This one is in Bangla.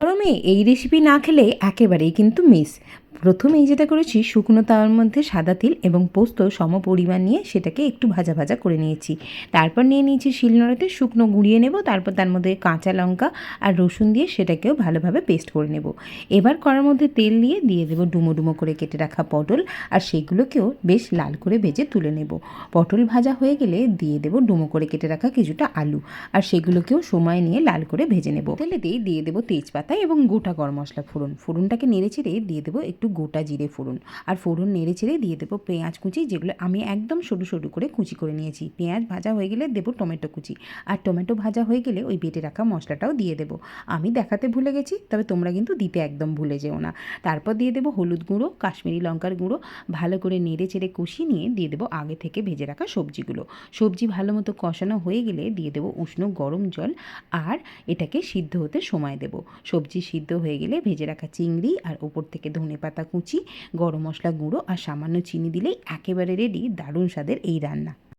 গরমে এই রেসিপি না খেলে একেবারেই কিন্তু মিস। প্রথমেই যেটা করেছি, শুকনো তাওয়ার মধ্যে সাদা তিল এবং পোস্ত সম পরিমাণ নিয়ে সেটাকে একটু ভাজা ভাজা করে নিয়েছি। তারপর নিয়ে নিয়েছি শিলনোড়াতে শুকনো গুঁড়িয়ে নেব। তারপর তার মধ্যে কাঁচা লঙ্কা আর রসুন দিয়ে সেটাকেও ভালোভাবে পেস্ট করে নেব। এবার কড়ার মধ্যে তেল দিয়ে দেবো ডুমো ডুমো করে কেটে রাখা পটল, আর সেগুলোকেও বেশ লাল করে ভেজে তুলে নেব। পটল ভাজা হয়ে গেলে দিয়ে দেবো ডুমো করে কেটে রাখা কিছুটা আলু, আর সেগুলোকেও সময় নিয়ে লাল করে ভেজে নেব। তেলেতেই দিয়ে দেবো তেজপাতা এবং গোটা গরম মশলা ফোড়ন। ফোড়নটাকে নেড়ে চেড়ে দিয়ে দেবো একটু গোটা জিরে ফোড়ন, আর ফোড়ন নেড়ে চেড়ে দিয়ে দেবো পেঁয়াজ কুচি, যেগুলো আমি একদম সরু সরু করে কুচি করে নিয়েছি। পেঁয়াজ ভাজা হয়ে গেলে দেবো টমেটো কুচি, আর টমেটো ভাজা হয়ে গেলে ওই বেটে রাখা মশলাটাও দিয়ে দেবো। আমি দেখাতে ভুলে গেছি, তবে তোমরা কিন্তু দিতে একদম ভুলে যেও না। তারপর দিয়ে দেবো হলুদ গুঁড়ো, কাশ্মীরি লঙ্কার গুঁড়ো, ভালো করে নেড়ে চেড়ে কষিয়ে নিয়ে দিয়ে দেবো আগে থেকে ভেজে রাখা সবজিগুলো। সবজি ভালো মতো কষানো হয়ে গেলে দিয়ে দেবো উষ্ণ গরম জল, আর এটাকে সিদ্ধ হতে সময় দেব। সবজি সিদ্ধ হয়ে গেলে ভেজে রাখা চিংড়ি আর ওপর থেকে ধনেপাতা কুচি, গরম মশলা গুঁড়ো আর সামান্য চিনি দিলেই একেবারে রেডি দারুণ স্বাদের এই রান্না।